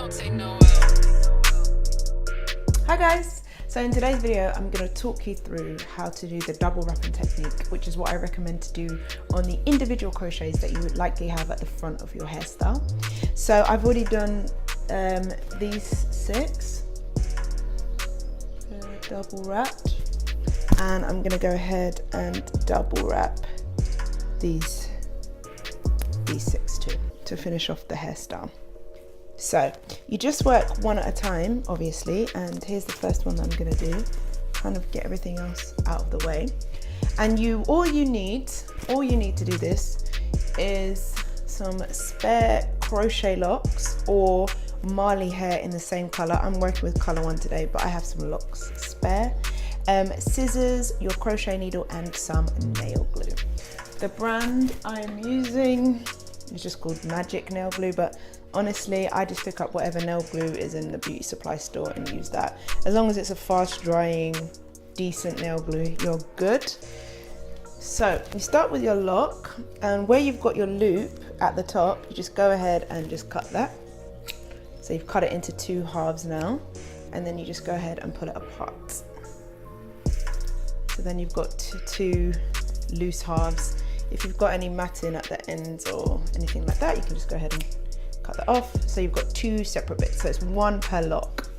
Hi guys! So in today's video I'm going to talk you through how to do the double wrapping technique, which is what I recommend to do on the individual crochets that you would likely have at the front of your hairstyle. So I've already done these 6 double wrapped, and I'm going to go ahead and double wrap these 6 too to finish off the hairstyle. So you just work one at a time, obviously, and here's the first one that I'm going to do, kind of get everything else out of the way. And all you need to do this is some spare crochet locks or Marley hair in the same color. I'm working with color 1 today, but I have some locks spare, scissors, your crochet needle, and some nail glue. The brand I'm using is just called Magic Nail Glue, but honestly, I just pick up whatever nail glue is in the beauty supply store and use that. As long as it's a fast drying, decent nail glue, you're good. So you start with your lock, and where you've got your loop at the top, you just go ahead and just cut that. So you've cut it into 2 halves now, and then you just go ahead and pull it apart. So then you've got two loose halves. If you've got any matting at the ends or anything like that, you can just go ahead and cut that off. So you've got 2 separate bits, so it's 1 per lock.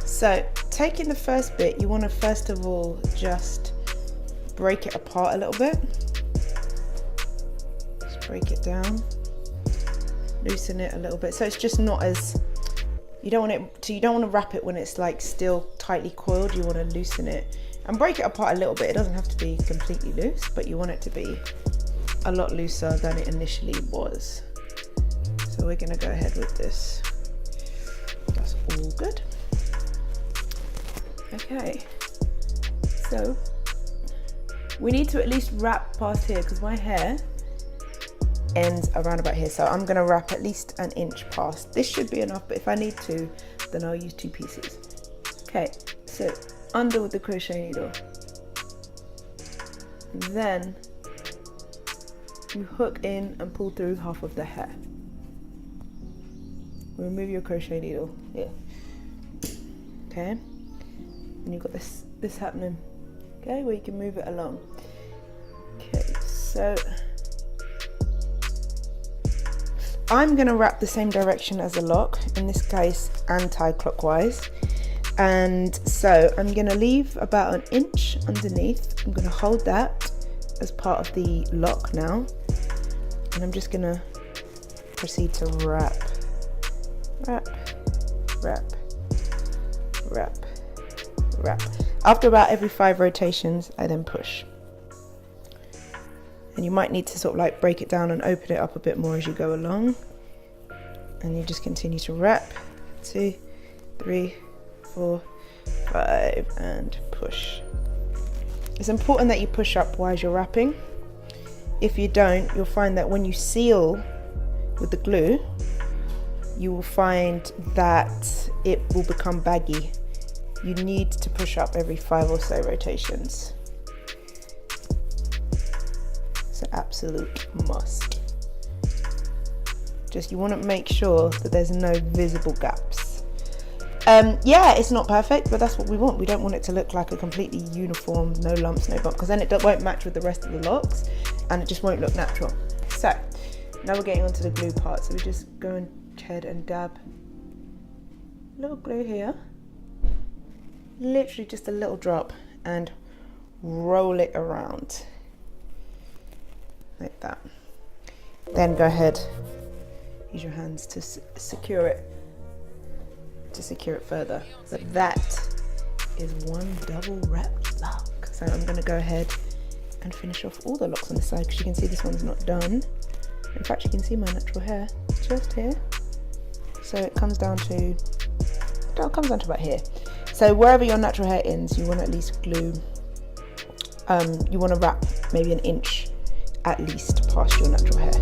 So taking the first bit, you want to first of all just break it apart a little bit. Just break it down, loosen it a little bit, so it's just not as, you don't want to wrap it when it's like still tightly coiled. You want to loosen it and break it apart a little bit. It doesn't have to be completely loose, but you want it to be a lot looser than it initially was. So we're going to go ahead with this. That's all good. Okay, so we need to at least wrap past here because my hair ends around about here. So I'm going to wrap at least 1 inch past. This should be enough, but if I need to, then I'll use 2 pieces. Okay, so under with the crochet needle. And then you hook in and pull through half of the hair. Remove your crochet needle here. Okay, and you've got this happening. Okay, where you can move it along. Okay, so I'm gonna wrap the same direction as the lock, in this case anti-clockwise. And so I'm gonna leave about 1 inch underneath. I'm gonna hold that as part of the lock now, and I'm just gonna proceed to wrap. Wrap. After about every 5 rotations, I then push. And you might need to sort of like break it down and open it up a bit more as you go along. And you just continue to wrap. 2, 3, 4, 5, and push. It's important that you push up while you're wrapping. If you don't, you'll find that when you seal with the glue, you will find that it will become baggy. You need to push up every 5 or so rotations. It's an absolute must. Just you want to make sure that there's no visible gaps. Yeah, it's not perfect, but that's what we want. We don't want it to look like a completely uniform, no lumps, no bumps, because then it won't match with the rest of the locks and it just won't look natural. So now we're getting onto the glue part. So we just go ahead and dab a little glue here, literally just a little drop, and roll it around like that. Then go ahead, use your hands to secure it further. But that is 1 double wrapped lock. So I'm going to go ahead and finish off all the locks on the side, because you can see this one's not done. In fact, you can see my natural hair just here. So it comes down to about here. So wherever your natural hair ends, you want to at least glue, you want to wrap maybe 1 inch at least past your natural hair.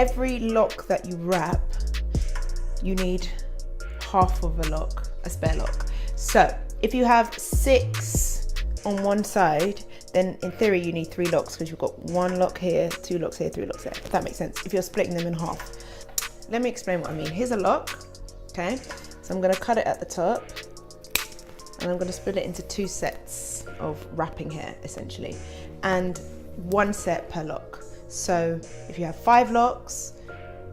every lock that you wrap, you need half of a lock, a spare lock. So if you have 6 on one side, then in theory you need 3 locks, because you've got 1 lock here, 2 locks here, 3 locks there, if that makes sense, if you're splitting them in half. Let me explain what I mean. Here's a lock, okay? So I'm gonna cut it at the top, and I'm gonna split it into 2 sets of wrapping hair, essentially, and 1 set per lock. So if you have 5 locks,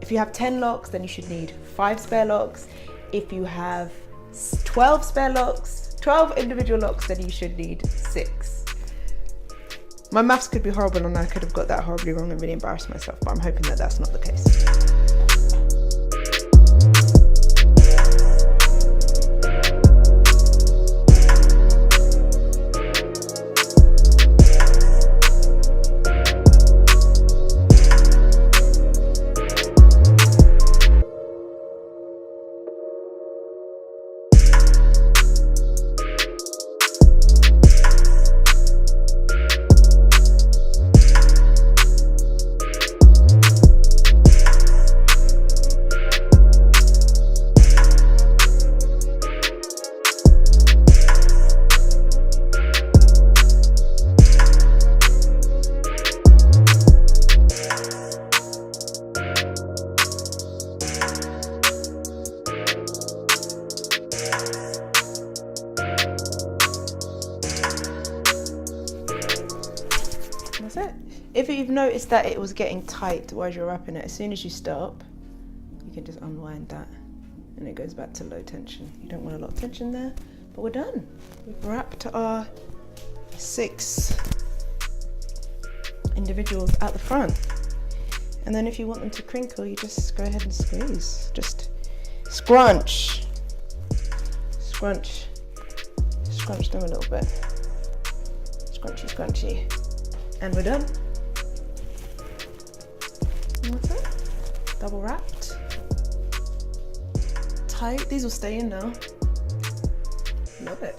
if you have 10 locks, then you should need 5 spare locks. If you have 12 spare locks, 12 individual locks, then you should need 6. My maths could be horrible and I could have got that horribly wrong and really embarrassed myself, but I'm hoping that that's not the case. That's it. If you've noticed that it was getting tight while you're wrapping it, as soon as you stop, you can just unwind that and it goes back to low tension. You don't want a lot of tension there, but we're done. We've wrapped our 6 individuals at the front. And then if you want them to crinkle, you just go ahead and squeeze. Just scrunch. Scrunch. Scrunch them a little bit. Scrunchy, scrunchy. And we're done. And that's it. Double wrapped. Tight. These will stay in now. Love it.